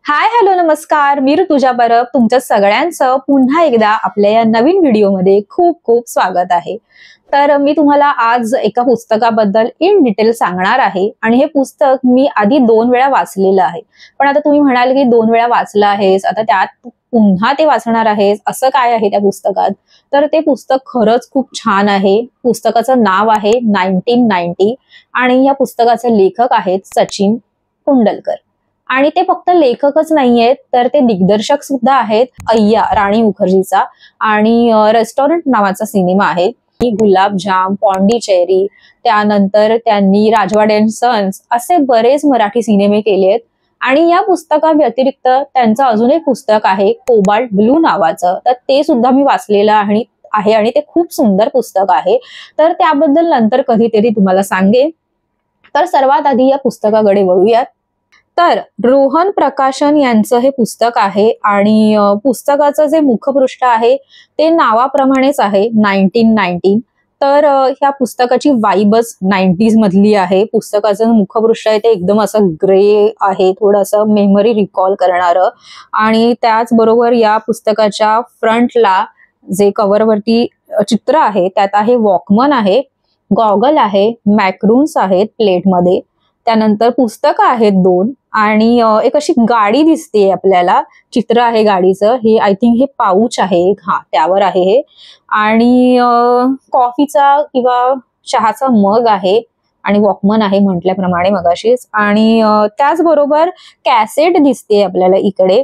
Hi hello नमस्कार, मी ऋतुजा परब तुमच्या सगळ्यांचं पुन्हा एकदा आपल्या या नवीन व्हिडिओमध्ये खूप खूप स्वागत आहे। तर मी तुम्हाला आज एका पुस्तकाबद्दल इन डिटेल सांगणार आहे आणि हे पुस्तक मी आधी 2 वेळा वाचलेलं आहे। पण आता तुम्ही म्हणाल की 2 वेळा वाचलं आहेस, आता त्यात पुन्हा ते वाचणार आहेस, असं काय आहे त्या पुस्तकात? तर ते पुस्तक खरंच खूप छान आहे। पुस्तकाचं नाव आहे 1990 आणि या पुस्तकाचे लेखक आहेत सचिन कुंडलकर। आणि ते फक्त लेखकच नाहीयेत, तर ते दिग्दर्शक सुद्धा आहेत। अय्या राणी मुखर्जीचा आणि रेस्टॉरंट नावाचा सिनेमा आहे। गुलाबजाम, पॉंडिचेरी, त्यानंतर त्यांनी राजवाडे अँड सन्स असे बरेच मराठी सिनेमे केलेत। आणि या पुस्तका व्यतिरिक्त त्यांचं अजून एक पुस्तक आहे कोबाल्ट ब्लू नावाचं, तर ते सुद्धा मी वाचलेलं आहे आणि ते खूप सुंदर पुस्तक आहे। तर त्याबद्दल नंतर कधीतरी तुम्हाला सांगेन। तर सर्वात आधी या पुस्तकाकडे वळूयात। तर रोहन प्रकाशन यांचं हे पुस्तक आहे आणि पुस्तकाचं जे मुखपृष्ठ आहे ते नावाप्रमाणेच आहे 1990। तर ह्या पुस्तकाची वाईबच 90s मधली आहे। पुस्तकाचं मुखपृष्ठ आहे ते एकदम असं ग्रे आहे, थोडंसं मेमरी रिकॉल करणारं। आणि त्याचबरोबर या पुस्तकाच्या फ्रंटला जे कव्हरवरती चित्र आहे त्यात आहे वॉकमन आहे, गॉगल आहे, मॅक्रून्स आहेत प्लेटमध्ये, त्यानंतर पुस्तकं आहेत 2 आणि एक अशी गाडी दिसते आपल्याला, चित्र आहे गाडीचं, हे आय थिंक हे पाऊच आहे, हा त्यावर आहे हे। आणि कॉफीचा किंवा चहाचा मग आहे आणि वॉकमन आहे म्हटल्याप्रमाणे मगाशीच। आणि त्याचबरोबर कॅसेट दिसते आपल्याला इकडे।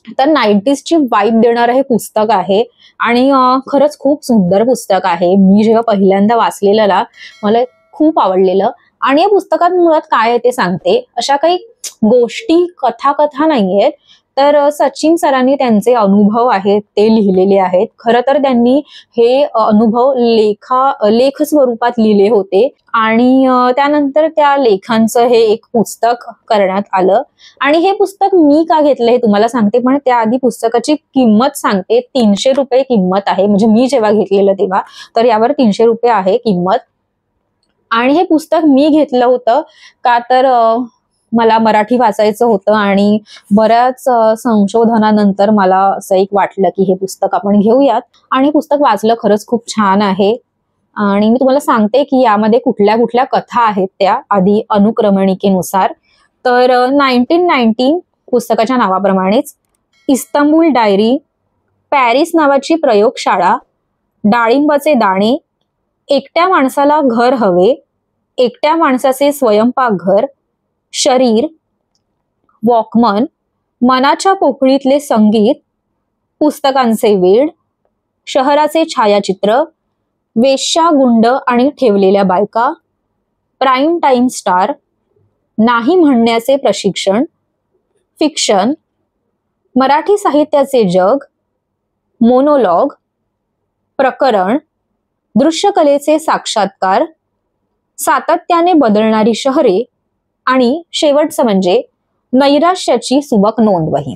तर 90s ची वाईब देणारं हे पुस्तक आहे आणि खरंच खूप सुंदर पुस्तक आहे। मी जेव्हा पहिल्यांदा वाचलेलं ना, मला खूप आवडलेलं। आणि या पुस्तकात मुळात काय आहे ते सांगते। अशा काही गोष्टी कथा नाहीयेत, तर सचिन सरांनी त्यांचे अनुभव आहेत ते लिहिलेले आहेत। खरं तर त्यांनी हे अनुभव लेख स्वरूपात लिहिले होते आणि त्यानंतर त्या लेखांचं हे एक पुस्तक करण्यात आलं। आणि हे पुस्तक मी का घेतलं हे तुम्हाला सांगते, पण त्याआधी पुस्तकाची किंमत सांगते। 300 रुपये किंमत आहे, म्हणजे मी जेव्हा घेतलेलं तेव्हा, तर यावर 300 रुपये आहे किंमत। आणि हे पुस्तक मी घेतलं होतं का तर मला मराठी वाचायचं होतं आणि बऱ्याच संशोधनानंतर मला असं एक वाटलं की हे पुस्तक आपण घेऊयात। आणि पुस्तक वाचलं खरंच खूप छान आहे। आणि मी तुम्हाला सांगते की यामध्ये कुठल्या कुठल्या कथा आहेत त्या आधी अनुक्रमणिकेनुसार। तर 1990 पुस्तकाच्या नावाप्रमाणेच इस्तंबूल डायरी, पॅरिस नावाची प्रयोगशाळा, डाळिंबाचे दाणे, एकट्या माणसाला घर हवे, एकट्या माणसाचे स्वयंपाकघर, शरीर, वॉकमन, मनाच्या पोकळीतले संगीत, पुस्तकांचे वेड, शहराचे छायाचित्र, वेश्या, गुंड आणि ठेवलेल्या बायका, प्राईम टाइम स्टार, नाही म्हणण्याचे प्रशिक्षण, फिक्शन, मराठी साहित्याचे जग, मोनोलॉग, प्रकरण, दृश्यकलेचे साक्षात्कार, सातत्याने बदलणारी शहरे आणि शेवटचं म्हणजे नैराश्याची सुबक नोंदवही।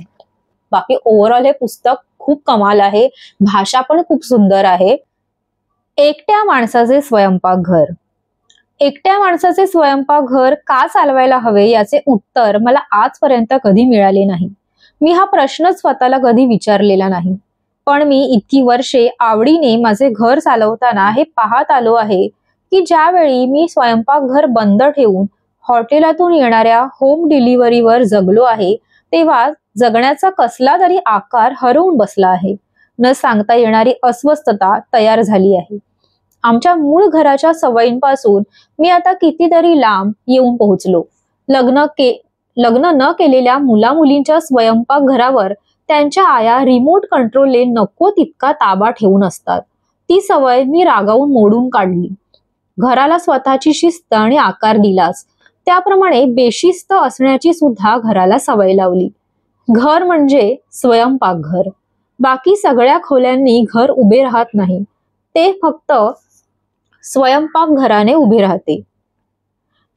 बाकी ओव्हरऑल हे पुस्तक खूप कमाल आहे, भाषा पण खूप सुंदर आहे। एकट्या माणसाचे स्वयंपाकघर, एकट्या माणसाचे स्वयंपाकघर का चालवायला हवे याचे उत्तर मला आजपर्यंत कधी मिळाले नाही। मी हा प्रश्नच स्वतःला कधी विचारलेला नाही, पण मी इतकी वर्षे आवडीने माझे घर चालवताना हे पाहत आलो आहे की ज्यावेळी मी स्वयंपाकघर बंद ठेवून हॉटेलातून येणाऱ्या होम डिलिव्हरीवर जगलो आहे, तेव्हा जगण्याचा कसला तरी आकार हरवून बसला आहे। न सांगता येणारी अस्वस्थता तयार झाली आहे। आमच्या मूळ घराच्या सवयींपासून मी आता कितीतरी लांब येऊन पोहोचलो। लग्न न केलेल्या मुला मुलींच्या स्वयंपाकघरावर त्यांच्या आया रिमोट कंट्रोलने नको तितका ताबा ठेवून असतात। ती सवय मी रागावून मोडून काढली। घराला स्वतःची शिस्त आणि आकार दिलास, त्याप्रमाणे बेशिस्त असण्याची सुद्धा घराला सवय लावली। घर म्हणजे स्वयंपाकघर, बाकी सगळ्या खोल्यांनी घर उभे राहत नाही, ते फक्त स्वयंपाकघराने उभे राहते।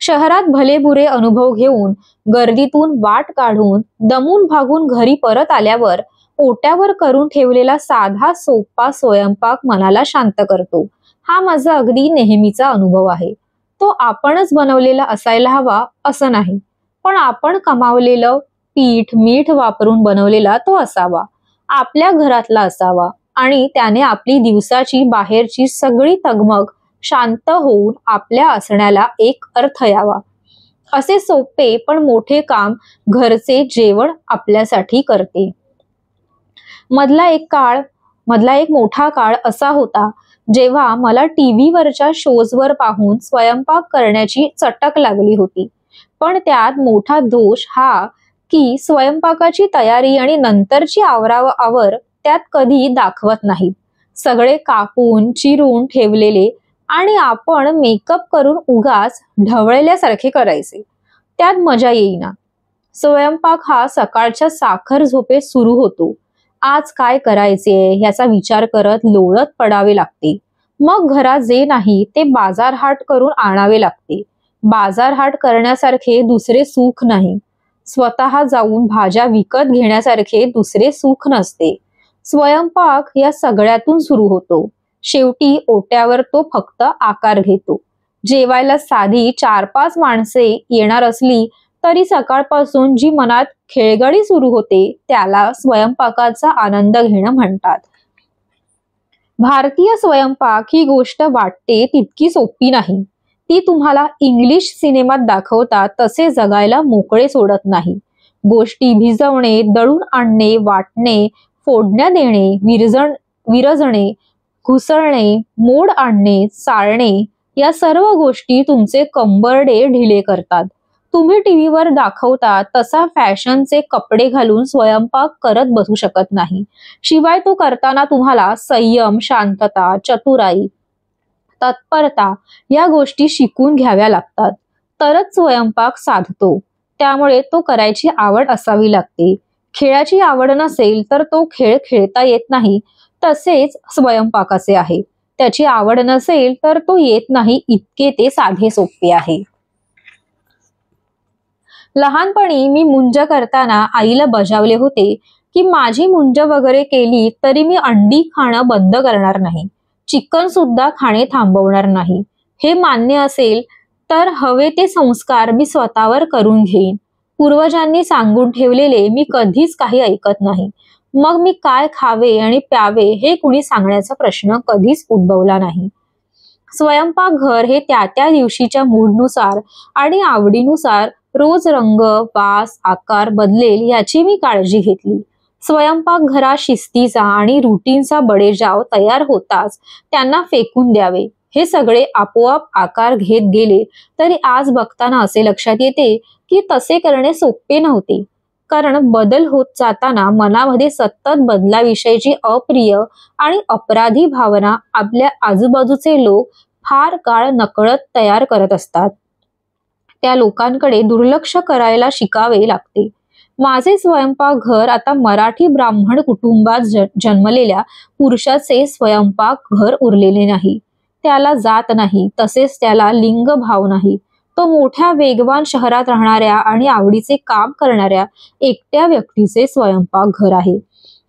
शहरात भलेबुरे अनुभव घेऊन, गर्दीतून वाट काढून, दमून भागून घरी परत आल्यावर ओट्यावर करून ठेवलेला साधा सोपा स्वयंपाक मनाला शांत करतो। हा माझा अगदी नेहमीचा अनुभव आहे। तो आपणच बनवलेला असायला हवा असं नाही, पण आपण कमावलेलं पीठ मीठ वापरून बनवलेला तो असावा, आपल्या घरातला असावा आणि त्याने आपली दिवसाची बाहेरची सगळी तगमग शांत होऊन आपल्या असण्याला एक अर्थ यावा. असे सोपे पण मोठे काम घरचे जेवण आपल्यासाठी करते. मधला एक मोठा काळ असा होता जेव्हा मला टीव्हीवरच्या शोजवर पाहून स्वयंपाक करण्याची चटक लागली होती. पण त्यात मोठा दोष हा की स्वयंपाकाची तयारी आणि नंतरची आवराआवर त्यात कधी दाखवत नाही. सगळे कापून चिरून ठेवलेले आणि आपण मेकअप करून उगाच ढवळल्यासारखे करायचे. त्यात मजा येईना. स्वयंपाक हा सकाळच्या साखर झोपेत सुरू होतो. आज काय करायचे याचा विचार करत लोळत पडावे लागते. मग घरात जे नाही ते बाजारहाट करून आणावे लागते. बाजारहाट करण्यासारखे दुसरे सुख नाही. स्वतः जाऊन भाज्या विकत घेण्यासारखे दुसरे सुख नसते. स्वयंपाक या सगळ्यातून सुरू होतो. शेवटी ओट्यावर तो फक्त आकार घेतो. जेवायला साधी 4-5 माणसे येणार असली तरी सकाळपासून जी मनात खेळगडी सुरू होते त्याला स्वयंपाकाचा आनंद घेणं म्हणतात. भारतीय स्वयंपाक ही गोष्ट वाटते तितकी सोपी नाही. ती तुम्हाला इंग्लिश सिनेमात दाखवतात तसे जगायला मोकळे सोडत नाही. गोष्टी भिजवणे, दळून आणणे, वाटणे, फोडण्या देणे, विरजणे, घुसळणे, मोड आणणे, चाळणे या सर्व गोष्टी तुमचे कंबरडे ढिले करतात. तुम्ही टीव्हीवर दाखवता तसा फॅशनचे कपडे घालून स्वयंपाक करत बसू शकत नाही. शिवाय तो करताना तुम्हाला संयम, शांतता, चतुराई, तत्परता या गोष्टी शिकून घ्याव्या लागतात. तरच स्वयंपाक साधतो. त्यामुळे तो करायची आवड असावी लागते. खेळाची आवड नसेल तर तो खेळ खेळता येत नाही. तसेच स्वयंपाकाचे आहे. त्याची आवड नसेल तर तो येत नाही इतके ते साधे सोपे आहे. लहानपणी मी मुंज करताना आईला बजावले होते की माझी मुंज वगैरे केली तरी मी अंडी खाणं बंद करणार नाही. चिकन सुद्धा खाणे थांबवणार नाही. हे मान्य असेल तर हवे ते संस्कार मी स्वतःवर करून घेईन. पूर्वजांनी सांगून ठेवलेले मी कधीच काही ऐकत नाही. मग मी काय खावे आणि प्यावे हे कुणी सांगण्याचा प्रश्न कधीच उद्भवला नाही. स्वयंपाकघर हे त्या दिवशीच्या मूडनुसार आणि आवडीनुसार रोज रंग, वास, आकार बदलेल याची मी काळजी घेतली. स्वयंपाकघरात शिस्तीचा आणि रुटीनचा बडेजाव तयार होताच त्यांना फेकून द्यावे. हे सगळे आपोआप आकार घेत गेले तरी आज बघताना असे लक्षात येते की तसे करणे सोपे नव्हते. कारण बदल होत जाताना मनामध्ये सतत बदलाविषयीची अप्रिय आणि अपराधी भावना आपल्या आजूबाजूचे लोक फार काळ नकळत तयार करत असतात. त्या लोकांकडे दुर्लक्ष करायला शिकावे लागते. माझे स्वयंपाकघर आता मराठी ब्राह्मण कुटुंबात जन्मलेल्या पुरुषाचे स्वयंपाकघर उरलेले नाही. त्याला जात नाही, तसेच त्याला लिंग भाव नाही. तो मोठ्या वेगवान शहरात राहणाऱ्या आणि आवडीचे काम करणाऱ्या एकट्या व्यक्तीचे स्वयंपाकघर आहे.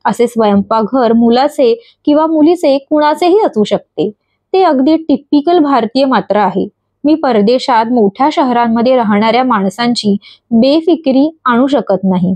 असे स्वयंपाकघर मुलाचे किंवा मुलीचे कुणाचेही असू शकते. ते अगदी टिपिकल भारतीय मात्र आहे. मी परदेशात मोठ्या शहरांमध्ये राहणाऱ्या माणसांची बेफिकिरी आणू शकत नाही.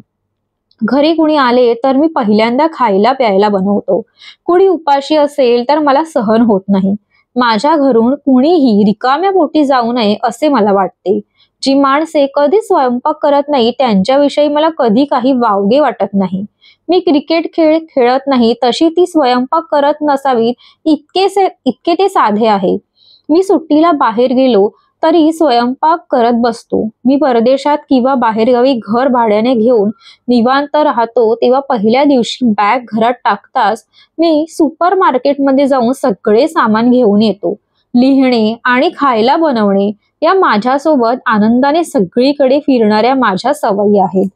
घरी कुणी आले तर मी पहिल्यांदा खायला प्यायला बनवतो. कुणी उपाशी असेल तर मला सहन होत नाही. माझ्या घरून कुणीही रिकाम्या पोटी जाऊ नये असे मला वाटते. जी माणसे कधी स्वयंपाक करत नाही त्यांच्याविषयी मला कधी काही वावगे वाटत नाही. मी क्रिकेट खेळ खेळत नाही तशी ती स्वयंपाक करत नसावीत इतके ते साधे आहे. मी सुट्टीला बाहेर गेलो तरी स्वयंपाक करत बसतो. मी परदेशात किंवा बाहेरगावी घर भाड्याने घेऊन निवांत राहतो तेव्हा पहिल्या दिवशी बॅग घरात टाकताच मी सुपर मार्केटमध्ये जाऊन सगळे सामान घेऊन येतो. लिहिणे आणि खायला बनवणे या माझ्यासोबत आनंदाने सगळीकडे फिरणाऱ्या माझ्या सवयी आहेत.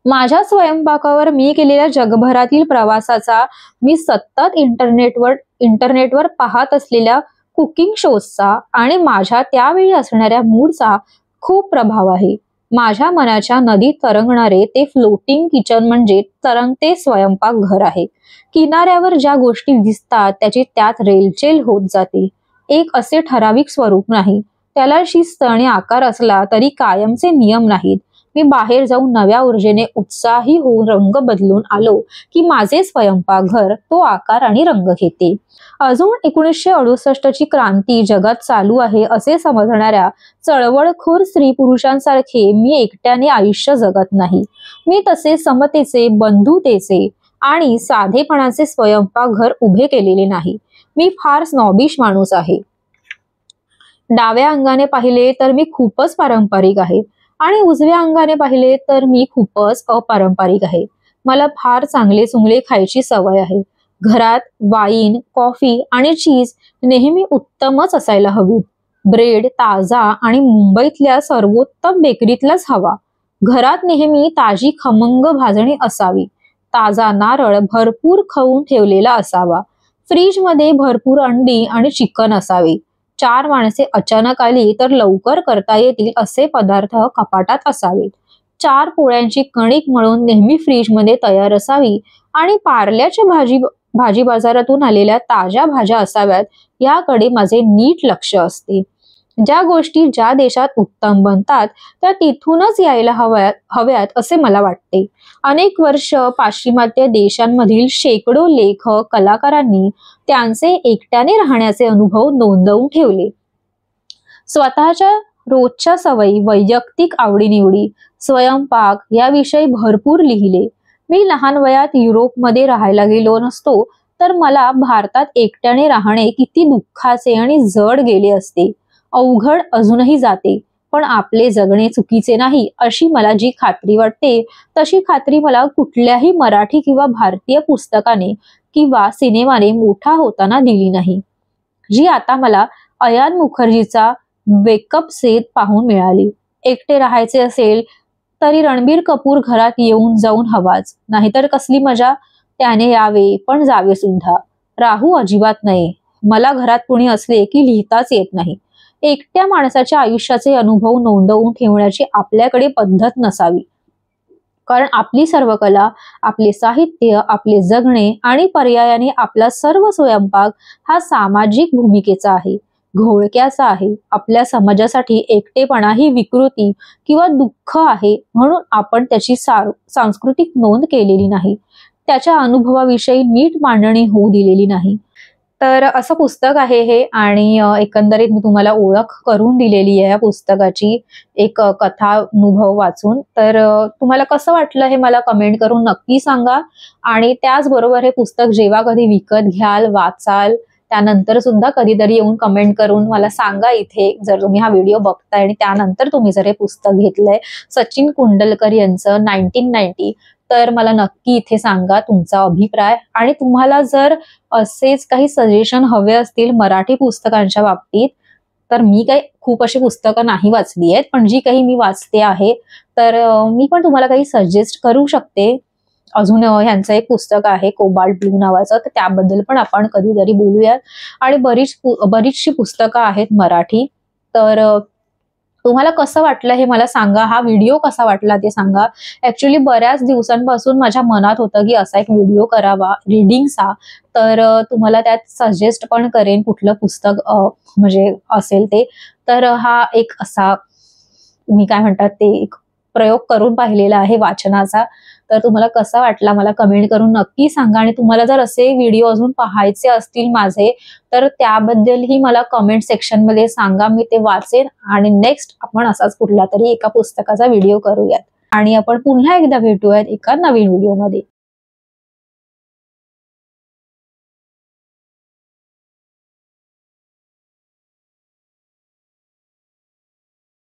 माझ्या स्वयंपाकावर मी केलेल्या जगभरातील प्रवासाचा, मी सतत इंटरनेटवर पाहत असलेल्या कुकिंग शोजचा आणि माझ्या त्यावेळी असणाऱ्या मूडचा खूप प्रभाव आहे. माझ्या मनाच्या नदीत तरंगणारे ते फ्लोटिंग किचन म्हणजे तरंगते स्वयंपाकघर आहे. किनाऱ्यावर ज्या गोष्टी दिसतात त्याची त्यात रेलचेल होत जाते. एक असे ठराविक स्वरूप नाही. त्याला शिस्त आणि आकार असला तरी कायमचे नियम नाहीत. मी बाहेर जाऊन नव्या ऊर्जेने उत्साही होऊन रंग बदलून आलो की माझे स्वयंपाकघर तो आकार आणि रंग घेते. अजून 1968 ची क्रांती जगात चालू आहे असे समजणाऱ्या चळवळखोर स्त्री पुरुषांसारखे मी एकट्याने आयुष्य जगत नाही. मी तसे समतेचे, बंधुतेचे आणि साधेपणाचे स्वयंपाकघर उभे केलेले नाही. मी फार स्नॉबिश माणूस आहे. डाव्या अंगाने पाहिले तर मी खूपच पारंपरिक आहे आणि उजव्या अंगाने पाहिले तर मी खूपच अपारंपरिक आहे. मला फार चांगले चुंगले खायची सवय आहे. घरात वाईन, कॉफी आणि चीज नेहमी उत्तमच असायला हवी. ब्रेड ताजा आणि मुंबईतल्या सर्वोत्तम बेकरीतलाच हवा. घरात नेहमी ताजी खमंग भाजणी असावी. ताजा नारळ भरपूर खाऊन ठेवलेला असावा. फ्रीज मध्ये भरपूर अंडी आणि चिकन असावे. 4 माणसे अचानक आली तर लवकर करता येतील असे पदार्थ कपाटात असावेत. 4 पोळ्यांची कणिक मळून नेहमी फ्रीज मध्ये तयार असावी आणि पार्ल्याच्या भाजी बाजारातून आलेल्या ताज्या भाज्या असाव्यात याकडे माझे नीट लक्ष असते. ज्या गोष्टी ज्या देशात उत्तम बनतात त्या तिथूनच यायला हव्यात असे मला वाटते. अनेक वर्ष पाश्चिमात्य देशांमधील शेकडो लेखक, कलाकारांनी त्यांचे एकट्याने राहण्याचे अनुभव नोंदवून ठेवले. स्वतःच्या रोजच्या सवयी, वैयक्तिक आवडीनिवडी, स्वयंपाक याविषयी भरपूर लिहिले. मी लहान वयात युरोपमध्ये राहायला गेलो नसतो तर मला भारतात एकट्याने राहणे किती दुःखाचे आणि जड गेले असते. अवघड अजूनही जाते, पण आपले जगणे चुकीचे नाही अशी मला जी खात्री वाटते तशी खात्री मला कुठल्याही मराठी किंवा भारतीय पुस्तकाने किंवा सिनेमाने मोठा होताना दिली नाही, जी आता मला अयान मुखर्जीचा वेकअप सेट पाहून मिळाली. एकटे राहायचे असेल तरी रणबीर कपूर घरात येऊन जाऊन हवाच, नाहीतर कसली मजा. त्याने यावे पण जावे सुद्धा. राहू अजिबात नाही. मला घरात कुणी असले की लिहिताच येत नाही. एकट्या माणसाच्या आयुष्याचे अनुभव नोंदवून ठेवण्याची आपल्याकडे पद्धत नसावी, कारण आपली सर्व कला, आपले साहित्य, आपले जगणे आणि पर्यायाने आपला सर्व स्वयंपाक हा सामाजिक भूमिकेचा आहे, घोळक्याचा आहे. आपल्या समाजासाठी एकटेपणा ही विकृती किंवा दुःख आहे म्हणून आपण त्याची सांस्कृतिक नोंद केलेली नाही. त्याच्या अनुभवाविषयी नीट मांडणी होऊ दिलेली नाही. तर असं पुस्तक आहे हे, आणि एकंदरीत मी तुम्हाला ओळख करून दिलेली आहे या पुस्तकाची एक कथानुभव वाचून. तर तुम्हाला कसं वाटलं हे मला कमेंट करून नक्की सांगा. आणि त्याचबरोबर हे पुस्तक जेव्हा कधी विकत घ्याल, वाचाल, त्यानंतर सुद्धा कधीतरी येऊन कमेंट करून मला सांगा इथे, जर तुम्ही हा व्हिडिओ बघताय आणि त्यानंतर तुम्ही जर हे पुस्तक घेतलंय सचिन कुंडलकर यांचं 1990, तर मला नक्की इथे सांगा तुमचा अभिप्राय. आणि तुम्हाला जर असेच काही सजेशन हवे असतील मराठी पुस्तकांच्या बाबतीत, तर मी काही खूप अशी पुस्तकं नाही वाचली आहेत, पण जी काही मी वाचते आहे तर मी पण तुम्हाला काही सजेस्ट करू शकते. अजून ह्यांचं एक पुस्तक आहे कोबाल्ट ब्लू नावाचं, तर त्याबद्दल पण आपण कधीतरी बोलूयात. आणि बरीचशी पुस्तकं आहेत मराठी. तर तुम्हाला कसं वाटलं हे मला सांगा. हा व्हिडिओ कसा वाटला ते सांगा. ऍक्च्युली बऱ्याच दिवसांपासून माझ्या मनात होतं की असा एक व्हिडिओ करावा रीडिंगचा, तर तुम्हाला त्यात सजेस्ट पण करेन कुठलं पुस्तक म्हणजे असेल ते. तर हा एक असा मी काय म्हणतात ते एक प्रयोग करून पाहिलेला आहे वाचनाचा. तर तुम्हाला कसा वाटला मला कमेंट करून नक्की सांगा. आणि तुम्हाला जर असे व्हिडिओ अजून पाहायचे असतील माझे तर त्याबद्दलही मला कमेंट सेक्शन मध्ये सांगा, मी ते वाचेन. आणि नेक्स्ट आपण असाच कुठला तरी एका पुस्तकाचा व्हिडिओ करूयात आणि आपण पुन्हा एकदा भेटूयात एका नवीन व्हिडिओ मध्ये.